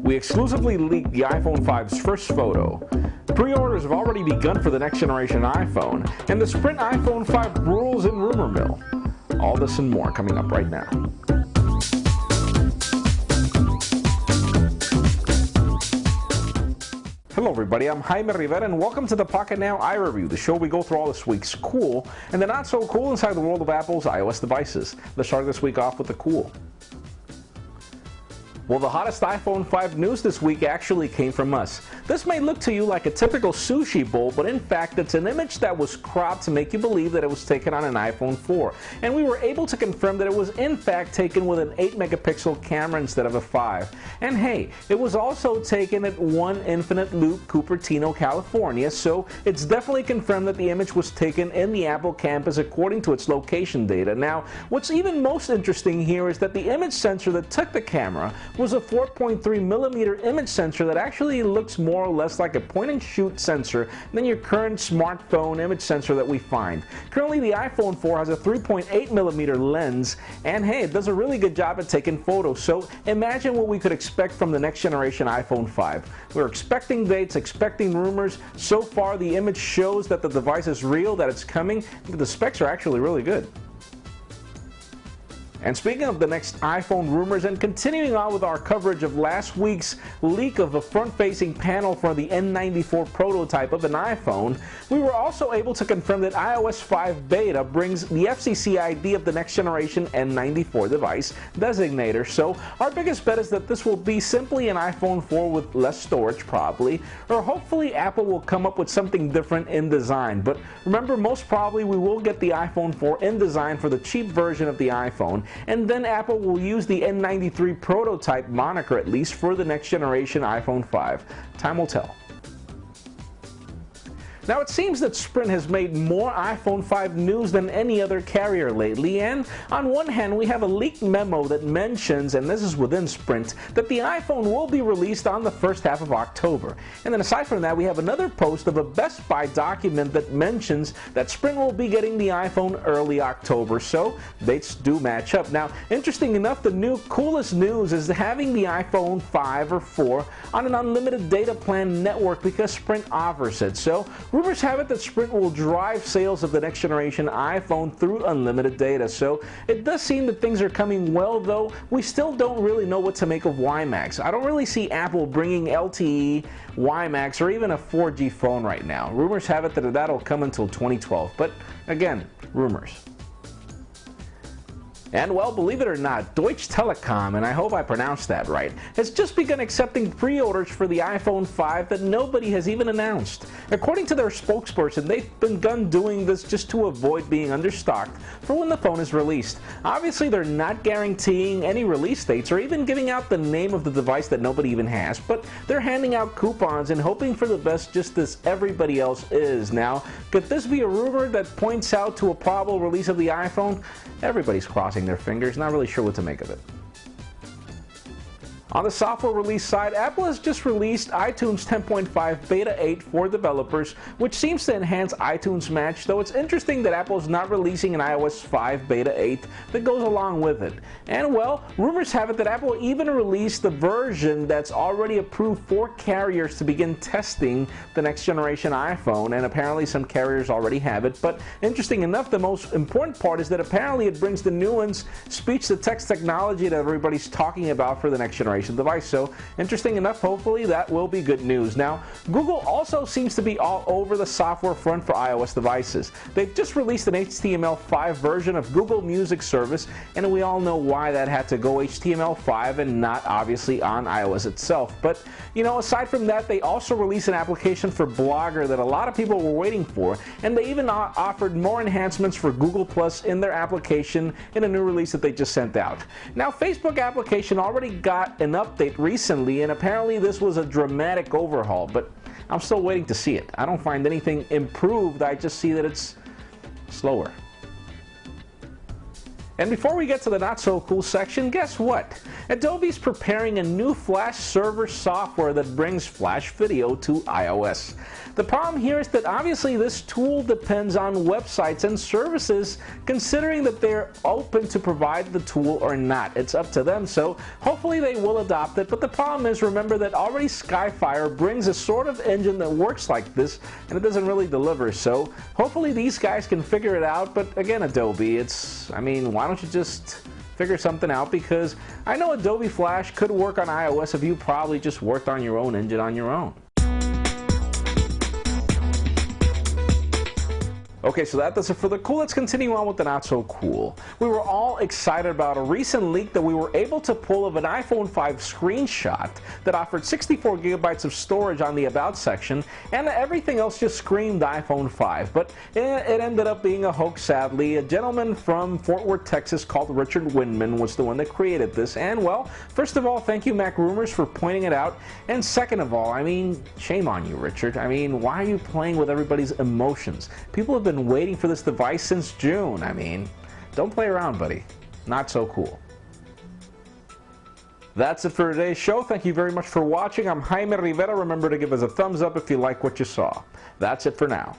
We exclusively leaked the iPhone 5's first photo. Pre-orders have already begun for the next generation iPhone, and the Sprint iPhone 5 rules in rumor mill. All this and more coming up right now. Hello everybody, I'm Jaime Rivera and welcome to the Pocket Now iReview, the show we go through all this week's cool and the not so cool inside the world of Apple's iOS devices. Let's start this week off with the cool. Well, the hottest iPhone 5 news this week actually came from us. This may look to you like a typical sushi bowl, but in fact it's an image that was cropped to make you believe that it was taken on an iPhone 4. And we were able to confirm that it was in fact taken with an 8 megapixel camera instead of a 5. And hey, it was also taken at 1 Infinite Loop, Cupertino, California, so it's definitely confirmed that the image was taken in the Apple campus according to its location data. Now, what's even most interesting here is that the image sensor that took the camera was a 4.3 millimeter image sensor that actually looks more or less like a point-and-shoot sensor than your current smartphone image sensor that we find. Currently, the iPhone 4 has a 3.8 millimeter lens, and hey, it does a really good job at taking photos. So imagine what we could expect from the next generation iPhone 5. We're expecting dates, expecting rumors. So far, the image shows that the device is real, that it's coming. The specs are actually really good. And speaking of the next iPhone rumors and continuing on with our coverage of last week's leak of a front-facing panel for the N94 prototype of an iPhone, we were also able to confirm that iOS 5 beta brings the FCC ID of the next generation N94 device designator. So our biggest bet is that this will be simply an iPhone 4 with less storage probably, or hopefully Apple will come up with something different in design. But remember, most probably we will get the iPhone 4 in design for the cheap version of the iPhone, and then Apple will use the N93 prototype moniker at least for the next generation iPhone 5. Time will tell. Now, it seems that Sprint has made more iPhone 5 news than any other carrier lately, and on one hand we have a leaked memo that mentions, and this is within Sprint, that the iPhone will be released on the first half of October. And then aside from that, we have another post of a Best Buy document that mentions that Sprint will be getting the iPhone early October, so dates do match up. Now, interesting enough, the new coolest news is having the iPhone 5 or 4 on an unlimited data plan network because Sprint offers it. So rumors have it that Sprint will drive sales of the next generation iPhone through unlimited data. So it does seem that things are coming well, though we still don't really know what to make of WiMAX. I don't really see Apple bringing LTE, WiMAX, or even a 4G phone right now. Rumors have it that that'll come until 2012, but again, rumors. And well, believe it or not, Deutsche Telekom, and I hope I pronounced that right, has just begun accepting pre-orders for the iPhone 5 that nobody has even announced. According to their spokesperson, they've begun doing this just to avoid being understocked for when the phone is released. Obviously, they're not guaranteeing any release dates or even giving out the name of the device that nobody even has, but they're handing out coupons and hoping for the best just as everybody else is. Now, could this be a rumor that points out to a probable release of the iPhone? Everybody's crossing their fingers, not really sure what to make of it. On the software release side, Apple has just released iTunes 10.5 Beta 8 for developers, which seems to enhance iTunes Match, though it's interesting that Apple is not releasing an iOS 5 Beta 8 that goes along with it. And well, rumors have it that Apple even released the version that's already approved for carriers to begin testing the next generation iPhone, and apparently some carriers already have it. But interesting enough, the most important part is that apparently it brings the nuance speech-to-text technology that everybody's talking about for the next generation device. So interesting enough, hopefully that will be good news. Now, Google also seems to be all over the software front for iOS devices. They've just released an HTML5 version of Google Music service, and we all know why that had to go HTML5 and not obviously on iOS itself. But you know, aside from that, they also released an application for Blogger that a lot of people were waiting for, and they even offered more enhancements for Google Plus in their application in a new release that they just sent out. Now, Facebook application already got an update recently, and apparently this was a dramatic overhaul, but I'm still waiting to see it. I don't find anything improved, I just see that it's slower. And before we get to the not so cool section, guess what? Adobe's preparing a new Flash server software that brings Flash video to iOS. The problem here is that obviously this tool depends on websites and services, considering that they're open to provide the tool or not. It's up to them, so hopefully they will adopt it. But the problem is, remember that already Skyfire brings a sort of engine that works like this, and it doesn't really deliver. So hopefully these guys can figure it out. But again, Adobe, why don't you just figure something out? Because I know Adobe Flash could work on iOS if you probably just worked on your own engine on your own. Okay, so that does it for the cool. Let's continue on with the not so cool. We were all excited about a recent leak that we were able to pull of an iPhone 5 screenshot that offered 64 gigabytes of storage on the About section, and everything else just screamed iPhone 5. But it ended up being a hoax, sadly. A gentleman from Fort Worth, Texas called Richard Windman was the one that created this. And, well, first of all, thank you, Mac Rumors, for pointing it out. And second of all, shame on you, Richard. Why are you playing with everybody's emotions? People have been waiting for this device since June. Don't play around, buddy. Not so cool. That's it for today's show. Thank you very much for watching. I'm Jaime Rivera. Remember to give us a thumbs up if you like what you saw. That's it for now.